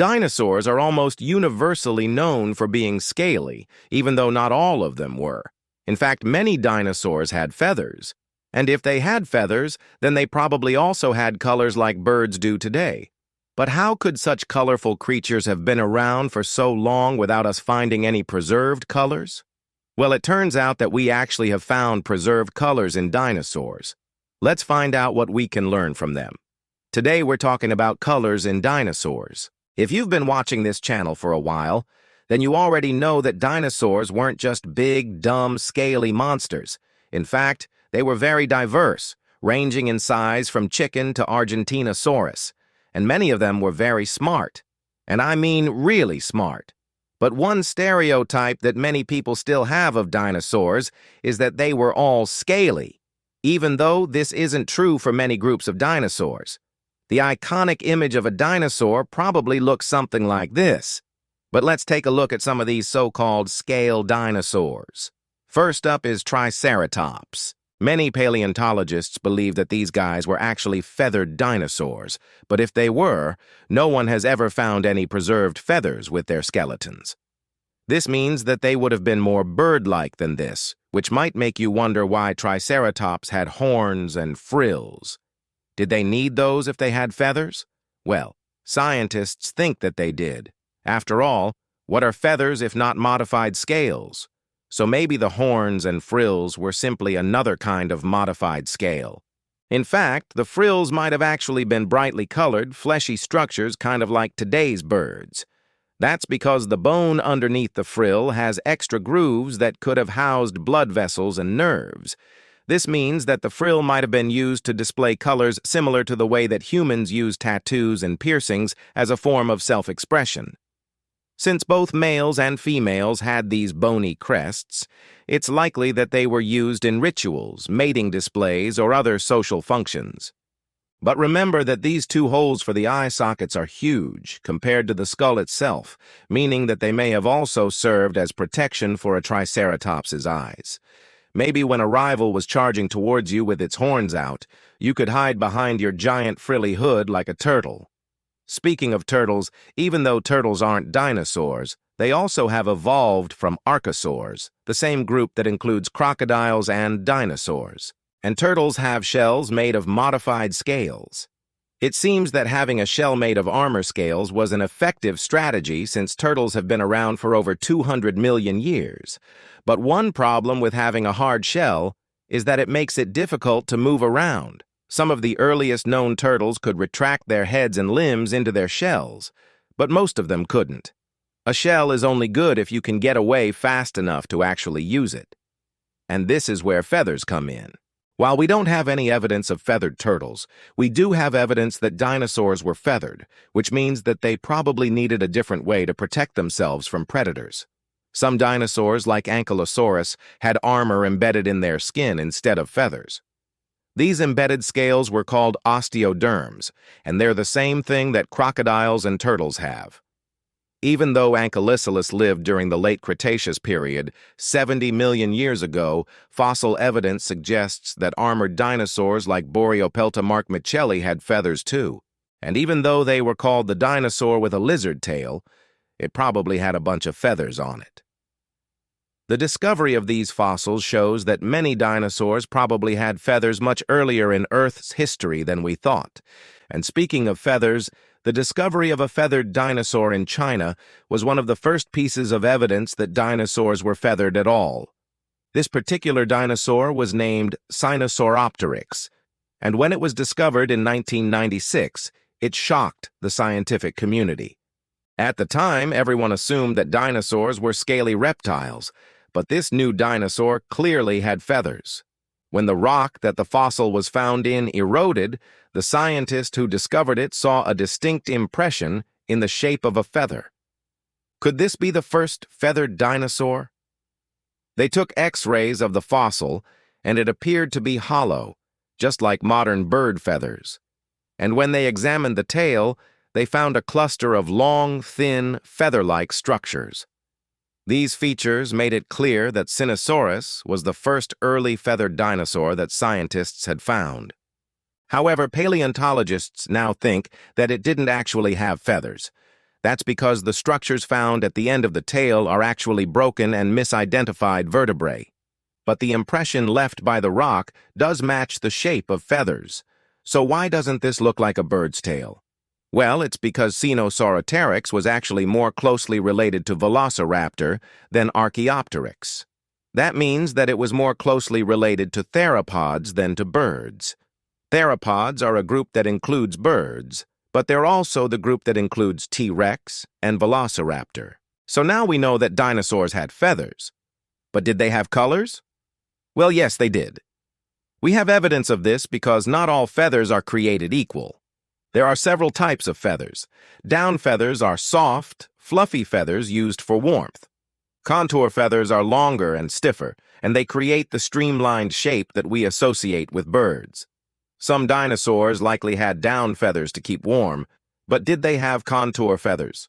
Dinosaurs are almost universally known for being scaly, even though not all of them were. In fact, many dinosaurs had feathers. And if they had feathers, then they probably also had colors like birds do today. But how could such colorful creatures have been around for so long without us finding any preserved colors? Well, it turns out that we actually have found preserved colors in dinosaurs. Let's find out what we can learn from them. Today we're talking about colors in dinosaurs. If you've been watching this channel for a while, then you already know that dinosaurs weren't just big, dumb, scaly monsters. In fact, they were very diverse, ranging in size from chicken to Argentinosaurus, and many of them were very smart. And I mean really smart. But one stereotype that many people still have of dinosaurs is that they were all scaly, even though this isn't true for many groups of dinosaurs. The iconic image of a dinosaur probably looks something like this. But let's take a look at some of these so-called scale dinosaurs. First up is Triceratops. Many paleontologists believe that these guys were actually feathered dinosaurs, but if they were, no one has ever found any preserved feathers with their skeletons. This means that they would have been more bird-like than this, which might make you wonder why Triceratops had horns and frills. Did they need those if they had feathers? Well, scientists think that they did. After all, what are feathers if not modified scales? So maybe the horns and frills were simply another kind of modified scale. In fact, the frills might have actually been brightly colored, fleshy structures kind of like today's birds. That's because the bone underneath the frill has extra grooves that could have housed blood vessels and nerves. This means that the frill might have been used to display colors similar to the way that humans use tattoos and piercings as a form of self-expression. Since both males and females had these bony crests, it's likely that they were used in rituals, mating displays, or other social functions. But remember that these two holes for the eye sockets are huge compared to the skull itself, meaning that they may have also served as protection for a Triceratops's eyes. Maybe when a rival was charging towards you with its horns out, you could hide behind your giant frilly hood like a turtle. Speaking of turtles, even though turtles aren't dinosaurs, they also have evolved from archosaurs, the same group that includes crocodiles and dinosaurs. And turtles have shells made of modified scales. It seems that having a shell made of armor scales was an effective strategy since turtles have been around for over 200 million years. But one problem with having a hard shell is that it makes it difficult to move around. Some of the earliest known turtles could retract their heads and limbs into their shells, but most of them couldn't. A shell is only good if you can get away fast enough to actually use it. And this is where feathers come in. While we don't have any evidence of feathered turtles, we do have evidence that dinosaurs were feathered, which means that they probably needed a different way to protect themselves from predators. Some dinosaurs, like Ankylosaurus, had armor embedded in their skin instead of feathers. These embedded scales were called osteoderms, and they're the same thing that crocodiles and turtles have. Even though Ankylosaurus lived during the late Cretaceous period, 70 million years ago, fossil evidence suggests that armored dinosaurs like Borealopelta markmicheli had feathers too. And even though they were called the dinosaur with a lizard tail, it probably had a bunch of feathers on it. The discovery of these fossils shows that many dinosaurs probably had feathers much earlier in Earth's history than we thought. And speaking of feathers, the discovery of a feathered dinosaur in China was one of the first pieces of evidence that dinosaurs were feathered at all. This particular dinosaur was named Sinosauropteryx, and when it was discovered in 1996, it shocked the scientific community. At the time, everyone assumed that dinosaurs were scaly reptiles, but this new dinosaur clearly had feathers. When the rock that the fossil was found in eroded, the scientist who discovered it saw a distinct impression in the shape of a feather. Could this be the first feathered dinosaur? They took X-rays of the fossil, and it appeared to be hollow, just like modern bird feathers. And when they examined the tail, they found a cluster of long, thin, feather-like structures. These features made it clear that Sinosauropteryx was the first early feathered dinosaur that scientists had found. However, paleontologists now think that it didn't actually have feathers. That's because the structures found at the end of the tail are actually broken and misidentified vertebrae. But the impression left by the rock does match the shape of feathers. So why doesn't this look like a bird's tail? Well, it's because Sinosauropteryx was actually more closely related to Velociraptor than Archaeopteryx. That means that it was more closely related to theropods than to birds. Theropods are a group that includes birds, but they're also the group that includes T-Rex and Velociraptor. So now we know that dinosaurs had feathers. But did they have colors? Well, yes, they did. We have evidence of this because not all feathers are created equal. There are several types of feathers. Down feathers are soft, fluffy feathers used for warmth. Contour feathers are longer and stiffer, and they create the streamlined shape that we associate with birds. Some dinosaurs likely had down feathers to keep warm, but did they have contour feathers?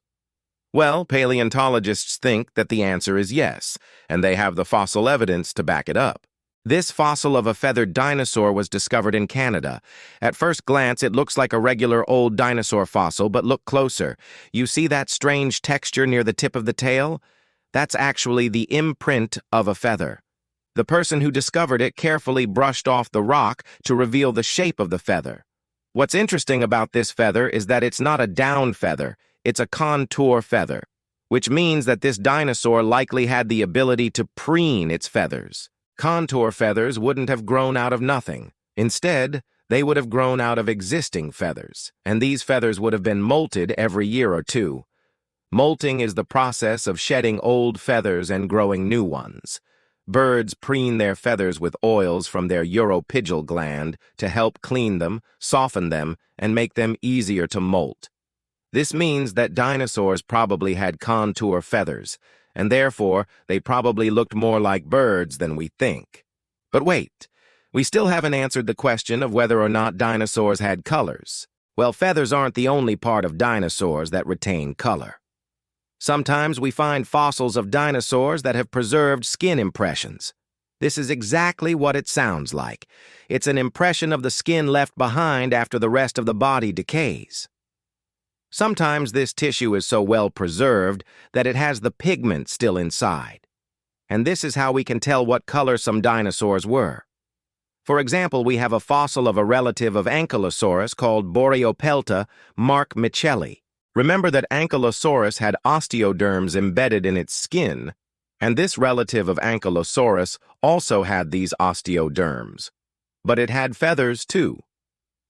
Well, paleontologists think that the answer is yes, and they have the fossil evidence to back it up. This fossil of a feathered dinosaur was discovered in Canada. At first glance, it looks like a regular old dinosaur fossil, but look closer. You see that strange texture near the tip of the tail? That's actually the imprint of a feather. The person who discovered it carefully brushed off the rock to reveal the shape of the feather. What's interesting about this feather is that it's not a down feather, it's a contour feather, which means that this dinosaur likely had the ability to preen its feathers. Contour feathers wouldn't have grown out of nothing. Instead, they would have grown out of existing feathers, and these feathers would have been molted every year or two. Molting is the process of shedding old feathers and growing new ones. Birds preen their feathers with oils from their uropygial gland to help clean them, soften them, and make them easier to molt. This means that dinosaurs probably had contour feathers, and therefore they probably looked more like birds than we think. But wait, we still haven't answered the question of whether or not dinosaurs had colors. Well, feathers aren't the only part of dinosaurs that retain color. Sometimes we find fossils of dinosaurs that have preserved skin impressions. This is exactly what it sounds like. It's an impression of the skin left behind after the rest of the body decays. Sometimes this tissue is so well preserved that it has the pigment still inside. And this is how we can tell what color some dinosaurs were. For example, we have a fossil of a relative of Ankylosaurus called Borealopelta, Mark Michelli. Remember that Ankylosaurus had osteoderms embedded in its skin, and this relative of Ankylosaurus also had these osteoderms. But it had feathers too.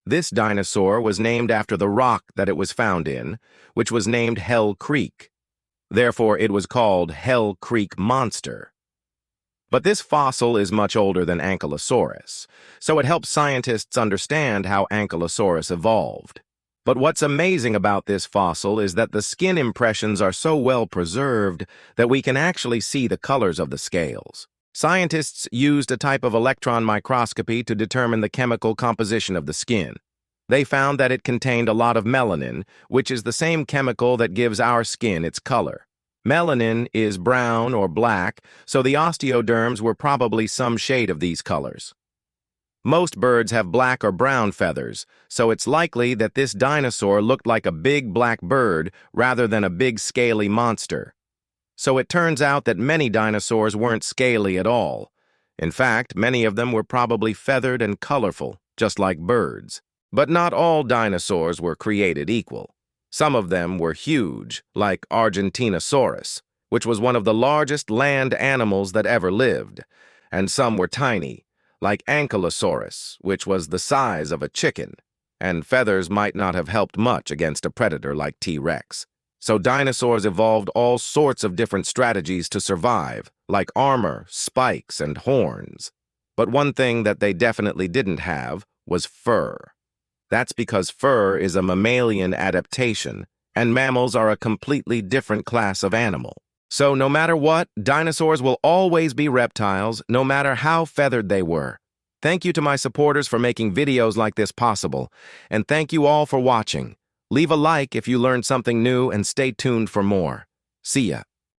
This dinosaur was named after the rock that it was found in, which was named Hell Creek. Therefore, it was called Hell Creek Monster. But this fossil is much older than Ankylosaurus, so it helps scientists understand how Ankylosaurus evolved. But what's amazing about this fossil is that the skin impressions are so well preserved that we can actually see the colors of the scales. Scientists used a type of electron microscopy to determine the chemical composition of the skin. They found that it contained a lot of melanin, which is the same chemical that gives our skin its color. Melanin is brown or black, so the osteoderms were probably some shade of these colors. Most birds have black or brown feathers, so it's likely that this dinosaur looked like a big black bird rather than a big scaly monster. So it turns out that many dinosaurs weren't scaly at all. In fact, many of them were probably feathered and colorful, just like birds. But not all dinosaurs were created equal. Some of them were huge, like Argentinosaurus, which was one of the largest land animals that ever lived, and some were tiny, like Ankylosaurus, which was the size of a chicken, and feathers might not have helped much against a predator like T-Rex. So dinosaurs evolved all sorts of different strategies to survive, like armor, spikes, and horns. But one thing that they definitely didn't have was fur. That's because fur is a mammalian adaptation, and mammals are a completely different class of animal. So no matter what, dinosaurs will always be reptiles, no matter how feathered they were. Thank you to my supporters for making videos like this possible, and thank you all for watching. Leave a like if you learned something new and stay tuned for more. See ya.